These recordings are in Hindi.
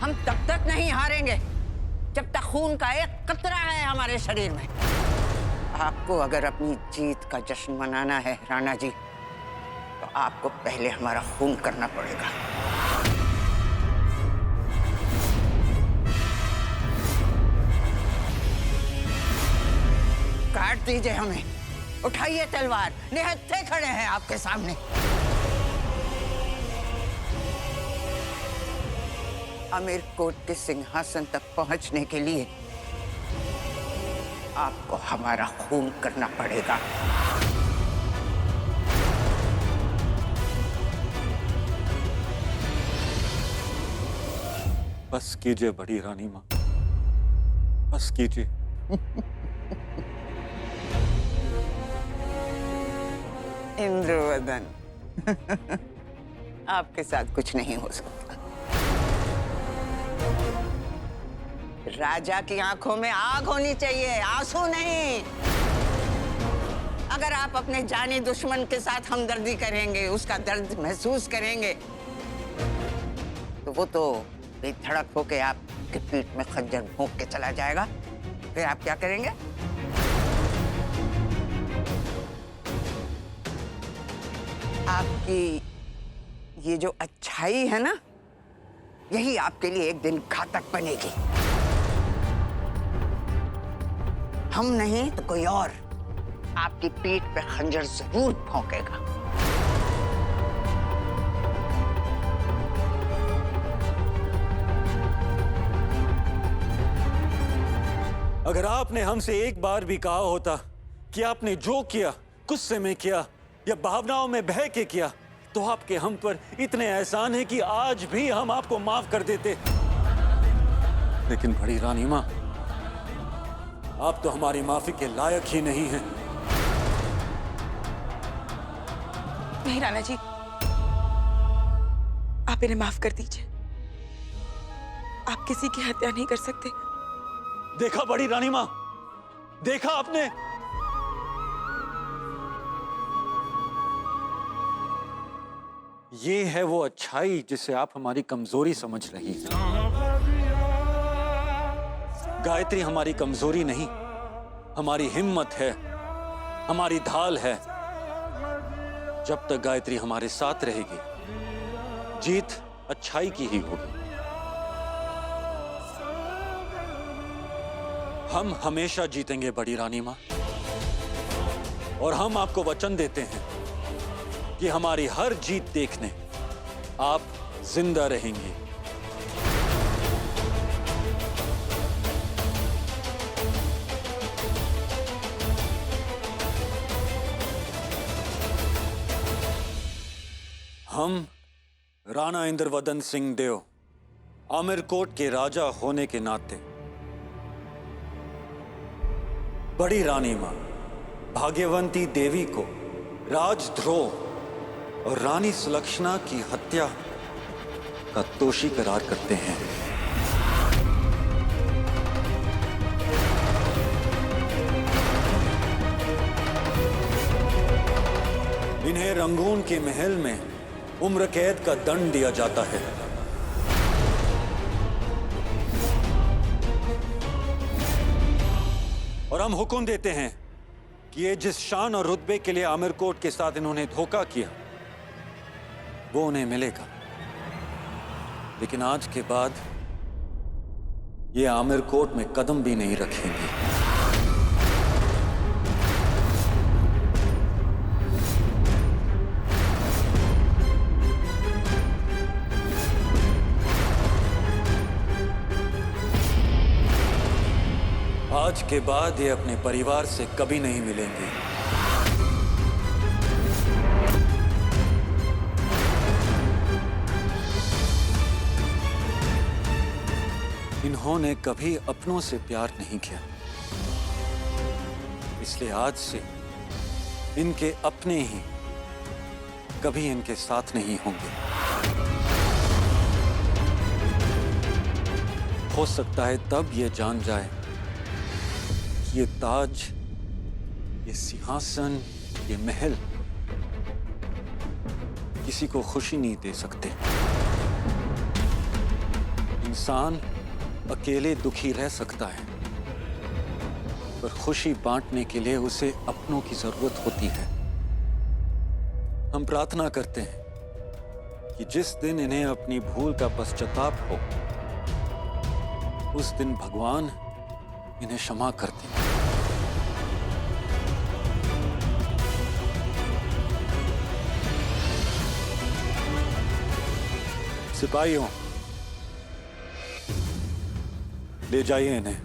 हम तब तक नहीं हारेंगे जब तक खून का एक कतरा है हमारे शरीर में। आपको अगर अपनी जीत का जश्न मनाना है राणा जी, तो आपको पहले हमारा खून करना पड़ेगा। काट दीजिए हमें, उठाइए तलवार, निहत्थे खड़े हैं आपके सामने। अमीरकोट के सिंहासन तक पहुंचने के लिए आपको हमारा खून करना पड़ेगा। बस कीजिए बड़ी रानी मां, बस कीजिए। इंद्रवदन, आपके साथ कुछ नहीं हो सकता। राजा की आंखों में आग होनी चाहिए, आंसू नहीं। अगर आप अपने जानी दुश्मन के साथ हमदर्दी करेंगे, उसका दर्द महसूस करेंगे, तो वो तो बेधड़क होके आपके पीठ में खंजर भोंक के चला जाएगा। फिर आप क्या करेंगे? आपकी ये जो अच्छाई है ना, यही आपके लिए एक दिन घातक बनेगी। हम नहीं तो कोई और आपकी पीठ पे खंजर जरूर भौंकेगा। अगर आपने हमसे एक बार भी कहा होता कि आपने जो किया गुस्से में किया या भावनाओं में बह के किया, तो आपके हम पर इतने एहसान है कि आज भी हम आपको माफ कर देते। लेकिन बड़ी रानी मां, आप तो हमारी माफी के लायक ही नहीं हैं। नहीं राणा जी, आप इन्हें माफ कर दीजिए। आप किसी की हत्या नहीं कर सकते। देखा बड़ी रानी मां, देखा आपने? ये है वो अच्छाई जिसे आप हमारी कमजोरी समझ रही हैं। गायत्री हमारी कमजोरी नहीं, हमारी हिम्मत है, हमारी ढाल है। जब तक गायत्री हमारे साथ रहेगी, जीत अच्छाई की ही होगी। हम हमेशा जीतेंगे बड़ी रानी मां, और हम आपको वचन देते हैं कि हमारी हर जीत देखने आप जिंदा रहेंगे। हम राणा इंद्रवदन सिंह देव, आमिरकोट के राजा होने के नाते बड़ी रानी मां भाग्यवंती देवी को राजद्रोह और रानी सुलक्षणा की हत्या का दोषी करार करते हैं। इन्हें रंगून के महल में उम्र कैद का दंड दिया जाता है। और हम हुक्म देते हैं कि ये जिस शान और रुतबे के लिए आमिरकोट के साथ इन्होंने धोखा किया, वो उन्हें मिलेगा। लेकिन आज के बाद ये आमिरकोट में कदम भी नहीं रखेंगे। आज के बाद ये अपने परिवार से कभी नहीं मिलेंगे। इन्होंने कभी अपनों से प्यार नहीं किया, इसलिए आज से इनके अपने ही कभी इनके साथ नहीं होंगे। हो सकता है तब ये जान जाए कि ये ताज, ये सिंहासन, ये महल किसी को खुशी नहीं दे सकते। इंसान अकेले दुखी रह सकता है, पर खुशी बांटने के लिए उसे अपनों की जरूरत होती है। हम प्रार्थना करते हैं कि जिस दिन इन्हें अपनी भूल का पश्चाताप हो, उस दिन भगवान इन्हें क्षमा कर दें। सिपाहियों, ले जाइए इन्हें।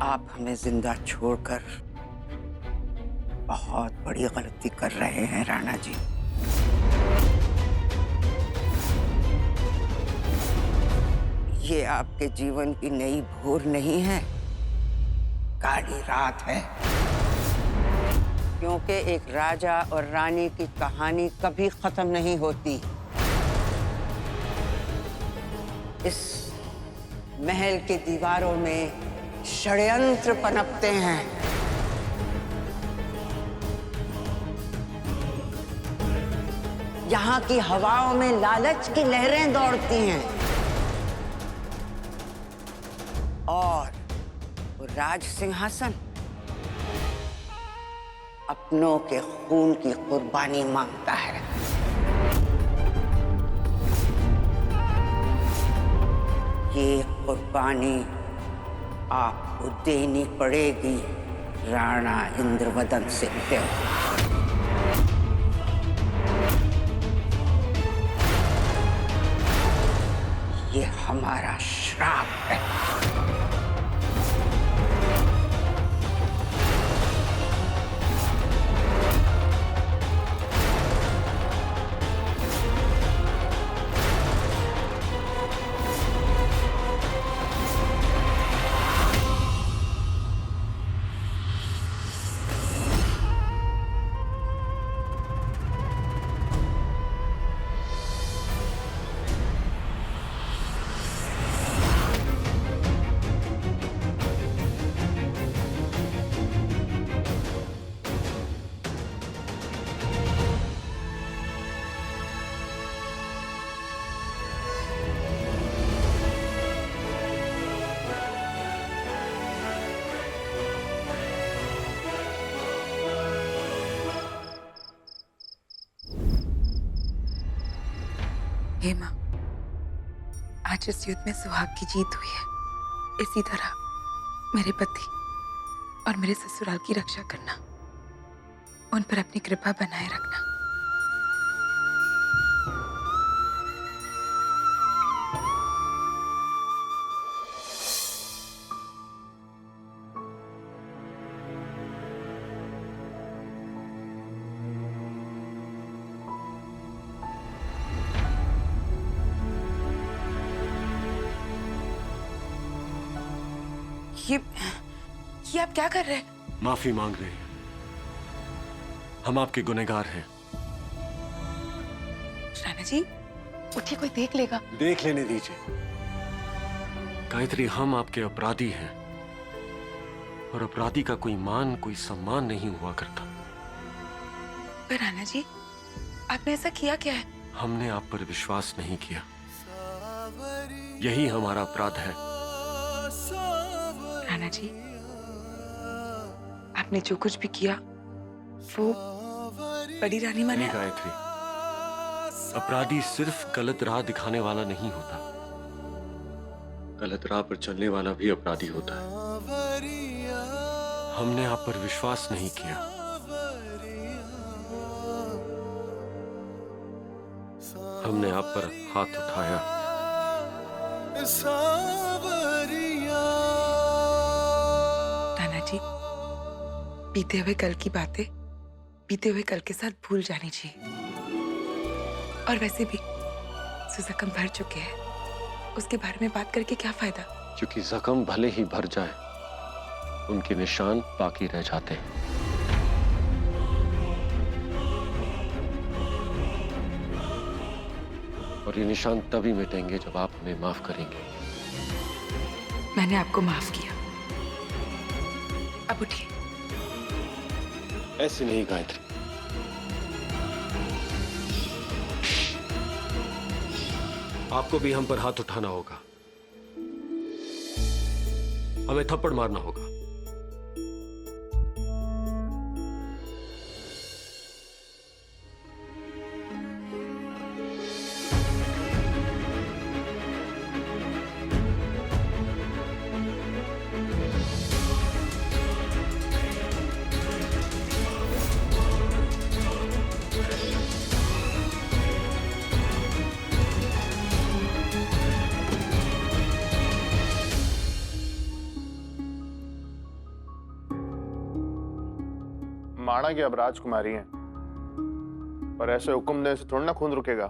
आप हमें जिंदा छोड़कर बहुत बड़ी गलती कर रहे हैं राणा जी। ये आपके जीवन की नई भोर नहीं है, काली रात है। क्योंकि एक राजा और रानी की कहानी कभी खत्म नहीं होती। इस महल की दीवारों में षड्यंत्र पनपते हैं। यहाँ की हवाओं में लालच की लहरें दौड़ती हैं और वो राज सिंहासन अपनों के खून की कुर्बानी मांगता है। ये कुर्बानी आपको देनी पड़ेगी राणा इंद्रवदन सिंहदेव। ये हमारा श्राप है। हे मां, आज इस युद्ध में सुहाग की जीत हुई है। इसी तरह मेरे पति और मेरे ससुराल की रक्षा करना, उन पर अपनी कृपा बनाए रखना। ये आप क्या कर रहे हैं? माफी मांग रहे हैं। हम आपके गुनहगार हैं। राणा जी, उठिए, कोई देख लेगा। देख लेने दीजिए। गायत्री, हम आपके अपराधी हैं और अपराधी का कोई मान, कोई सम्मान नहीं हुआ करता। पर राणा जी, आपने ऐसा किया क्या है? हमने आप पर विश्वास नहीं किया, यही हमारा अपराध है। राणा जी, आपने जो कुछ भी किया वो बड़ी रानी माने। नहीं गायत्री, अपराधी सिर्फ गलत राह दिखाने वाला नहीं होता, गलत राह पर चलने वाला भी अपराधी होता है। हमने आप पर विश्वास नहीं किया। हमने आप पर हाथ उठाया। राणा जी, बीते हुए कल की बातें बीते हुए कल के साथ भूल जानी चाहिए। और वैसे भी जो जख्म भर चुके हैं, उसके बारे में बात करके क्या फायदा? क्योंकि जख्म भले ही भर जाए, उनके निशान बाकी रह जाते हैं। और ये निशान तभी मिटेंगे जब आप हमें माफ करेंगे। मैंने आपको माफ किया, अब उठिए। ऐसे नहीं गायत्री, आपको भी हम पर हाथ उठाना होगा, हमें थप्पड़ मारना होगा। माना कि अब राजकुमारी हैं, पर ऐसे हुक्म देने से थोड़ा ना खून रुकेगा,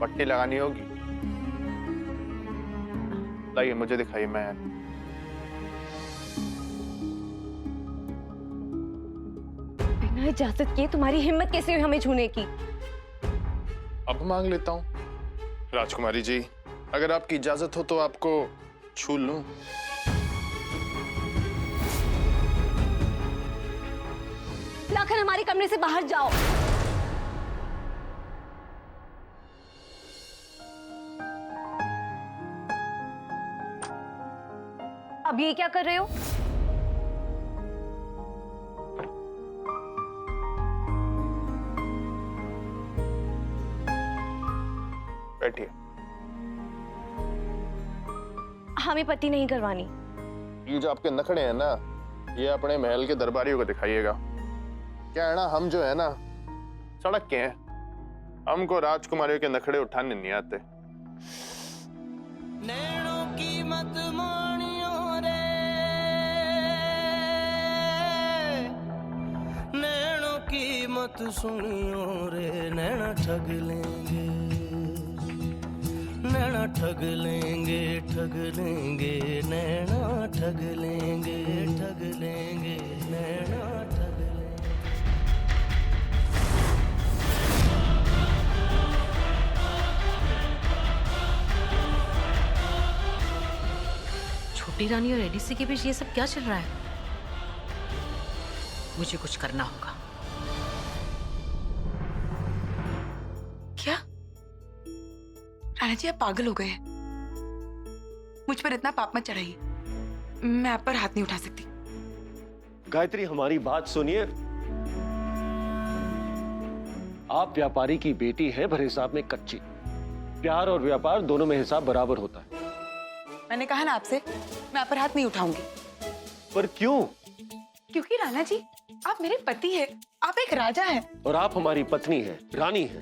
पट्टी लगानी होगी। लाइए मुझे दिखाइए। मैं बिना इजाजत के तुम्हारी हिम्मत कैसे हुई हमें छूने की? अब मांग लेता हूँ। राजकुमारी जी, अगर आपकी इजाजत हो तो आपको छू लूं। लाखन, हमारे कमरे से बाहर जाओ। अब ये क्या कर रहे हो? बैठिए। हमें पट्टी नहीं करवानी। ये जो आपके नखड़े हैं ना, ये अपने महल के दरबारियों को दिखाइएगा। क्या है ना, हम जो है ना सड़क के हैं, हमको राजकुमारियों के नखड़े उठाने नहीं आते। नैनों की मत मानियो रे, नैनों की मत सुनियो रे, नैना ठग लेंगे, नैना ठग लेंगे, ठग लेंगे, नैना ठग लेंगे, ठग लेंगे, नैना ठग लेंगे। छोटी रानी और एडीसी के बीच ये सब क्या चल रहा है? मुझे कुछ करना होगा। क्या राणा जी, आप पागल हो गए हैं? मुझ पर इतना पाप मत चढ़ाइए, मैं आप पर हाथ नहीं उठा सकती। गायत्री, हमारी बात सुनिए। आप व्यापारी की बेटी है, भर हिसाब में कच्ची। प्यार और व्यापार दोनों में हिसाब बराबर होता है। मैंने कहा ना आपसे, मैं आप पर हाथ नहीं उठाऊंगी। पर क्यों? क्योंकि राणा जी, आप मेरे पति हैं, आप एक राजा हैं। और आप हमारी पत्नी है, रानी है।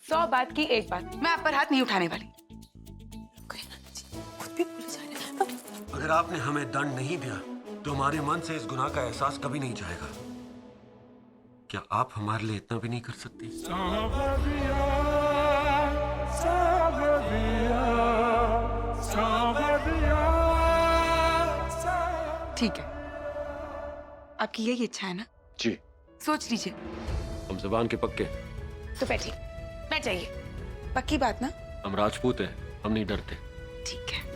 100 बात की एक बात, मैं आप पर हाथ नहीं उठाने वाली। खुद भी भूल जा रहे हैं। अगर आपने हमें दंड नहीं दिया तो हमारे मन से इस गुनाह का एहसास कभी नहीं जाएगा। क्या आप हमारे लिए इतना भी नहीं कर सकती? ठीक है, आपकी यही इच्छा है ना? जी। सोच लीजिए। हम जबान के पक्के। तो बैठिए, मैं चाहिए। पक्की बात ना? हम राजपूत हैं, हम नहीं डरते। ठीक है।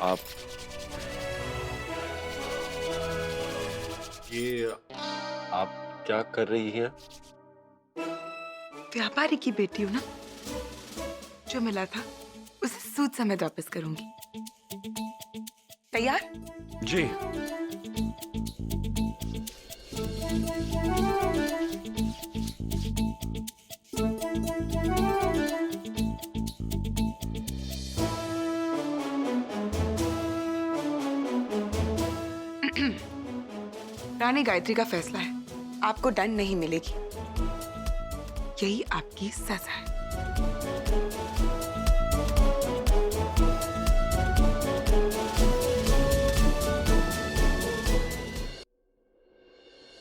आप ये आप क्या कर रही हैं? व्यापारी की बेटी हूं ना, जो मिला था उसे सूद समेत वापस करूंगी। तैयार? जी। रानी गायत्री का फैसला है, आपको दंड नहीं मिलेगी। यही आपकी सजा है।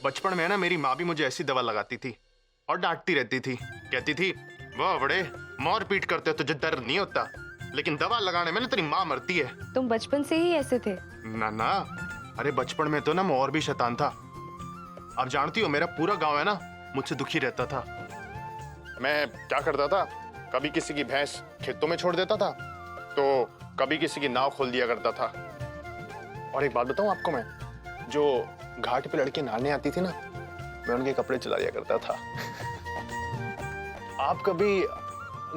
बचपन में ना मेरी माँ भी मुझे ऐसी दवा लगाती थी और डांटती रहती थी। कहती थी, वाह बड़े, मार पीट करते हो तुझे दर्द नहीं होता, लेकिन दवा लगाने में ना तेरी माँ मरती है। तुम बचपन से ही ऐसे थे? ना ना, अरे बचपन में तो ना मैं और भी शैतान था। आप जानती हो मेरा पूरा गांव है ना मुझसे दुखी रहता था। मैं क्या करता था, कभी किसी की भैंस खेतों में छोड़ देता था तो कभी किसी की नाव खोल दिया करता था। और एक बात बताऊं आपको, मैं जो घाट पे लड़के नहाने आती थी ना, मैं उनके कपड़े चला दिया करता था। आप कभी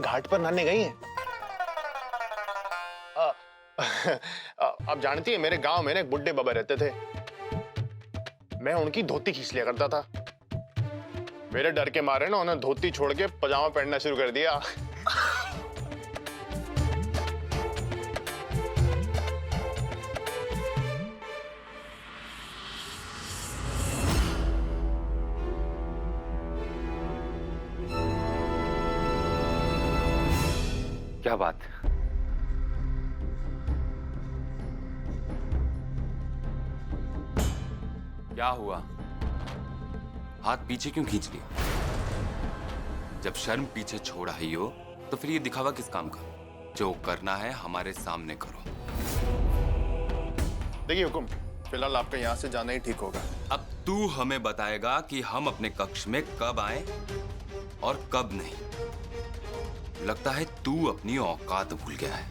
घाट पर नहाने गई हैं? आप जानती है मेरे गांव में ना एक बुड्ढे बाबा रहते थे, मैं उनकी धोती खींच लिया करता था। मेरे डर के मारे ना उन्होंने धोती छोड़ के पजामा पहनना शुरू कर दिया। क्या बात? क्या हुआ? हाथ पीछे क्यों खींच लिया? जब शर्म पीछे छोड़ा ही हो तो फिर ये दिखावा किस काम का? जो करना है हमारे सामने करो। देखिए हुकुम, फिलहाल आपका यहाँ से जाना ही ठीक होगा। अब तू हमें बताएगा कि हम अपने कक्ष में कब आए और कब नहीं। लगता है तू अपनी औकात भूल गया है।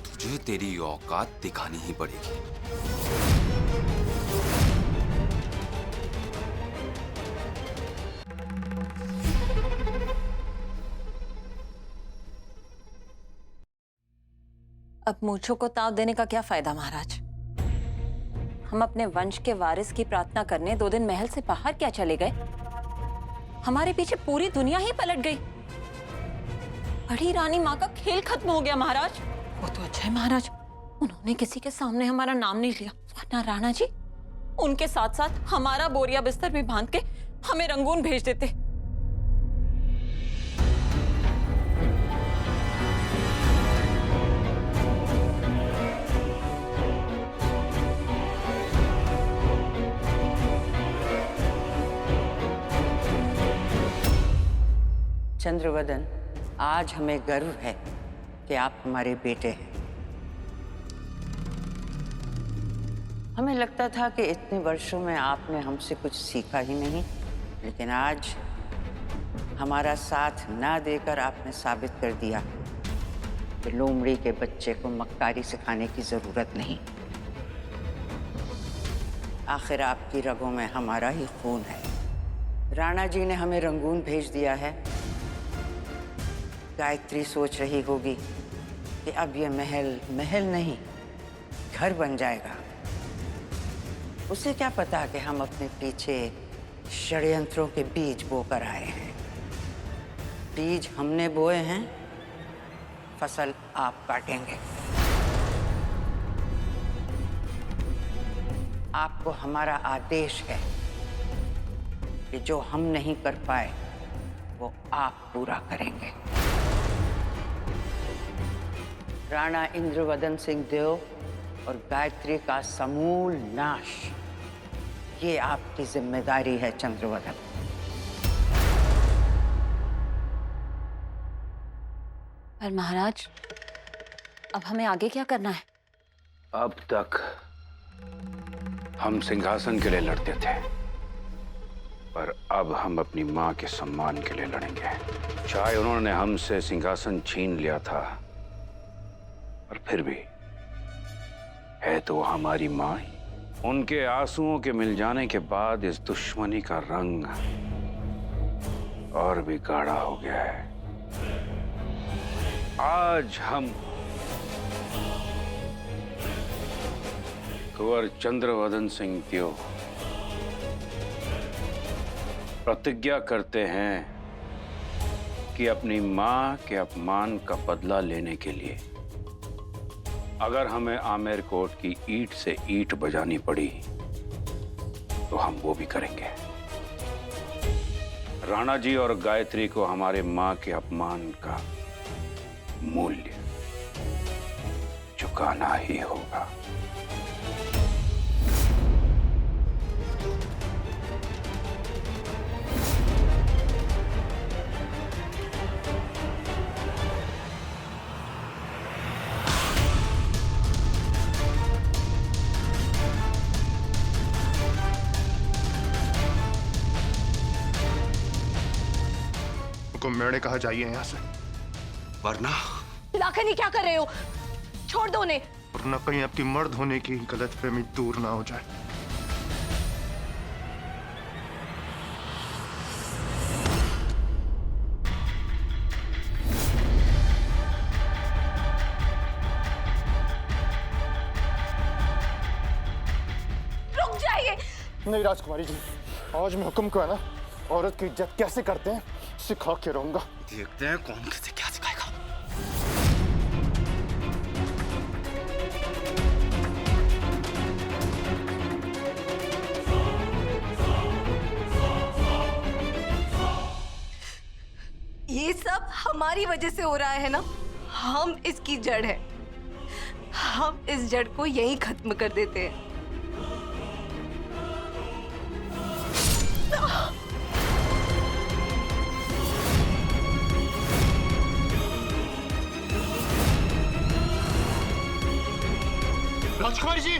तुझे तेरी औकात दिखानी ही पड़ेगी। अब मूंछों को ताव देने का क्या फायदा महाराज? हम अपने वंश के वारिस की प्रार्थना करने 2 दिन महल से बाहर क्या चले गए? हमारे पीछे पूरी दुनिया ही पलट गई। बड़ी रानी माँ का खेल खत्म हो गया महाराज। वो तो अच्छा है महाराज, उन्होंने किसी के सामने हमारा नाम नहीं लिया, वरना राणा जी उनके साथ साथ हमारा बोरिया बिस्तर भी बांध के हमें रंगून भेज देते। चंद्रवदन, आज हमें गर्व है कि आप हमारे बेटे हैं। हमें लगता था कि इतने वर्षों में आपने हमसे कुछ सीखा ही नहीं, लेकिन आज हमारा साथ ना देकर आपने साबित कर दिया कि लोमड़ी के बच्चे को मक्कारी सिखाने की जरूरत नहीं। आखिर आपकी रगों में हमारा ही खून है। राणा जी ने हमें रंगून भेज दिया है। गायत्री सोच रही होगी कि अब ये महल महल नहीं घर बन जाएगा। उसे क्या पता कि हम अपने पीछे षड्यंत्रों के बीज बोकर आए हैं। बीज हमने बोए हैं, फसल आप काटेंगे। आपको हमारा आदेश है कि जो हम नहीं कर पाए वो आप पूरा करेंगे। राणा इंद्रवदन सिंह देव और गायत्री का समूल नाश, ये आपकी जिम्मेदारी है चंद्रवदन। पर महाराज, अब हमें आगे क्या करना है? अब तक हम सिंहासन के लिए लड़ते थे, पर अब हम अपनी मां के सम्मान के लिए लड़ेंगे। चाहे उन्होंने हमसे सिंहासन छीन लिया था, पर फिर भी है तो हमारी मां ही। उनके आंसुओं के मिल जाने के बाद इस दुश्मनी का रंग और भी गाढ़ा हो गया है। आज हम कुंवर चंद्रवदन सिंह देव प्रतिज्ञा करते हैं कि अपनी मां के अपमान का बदला लेने के लिए अगर हमें आमेर कोट की ईंट से ईंट बजानी पड़ी तो हम वो भी करेंगे। राणा जी और गायत्री को हमारे मां के अपमान का मूल्य चुकाना ही होगा। मैंने कहा जाइए यहाँ से, वरना लाखन, ये क्या कर रहे हो? छोड़ दो उन्हें। वरना कहीं आपकी मर्द होने की गलतफहमी दूर ना हो जाए। रुक जाइए। नहीं राजकुमारी जी, आज मैं हुक्म को है ना औरत की इज्जत कैसे करते हैं सिखा के रहूंगा। देखते हैं कौन किसे क्या सिखाएगा। ये सब हमारी वजह से हो रहा है ना? हम इसकी जड़ है। हम इस जड़ को यहीं खत्म कर देते हैं। राजकुमारी जी,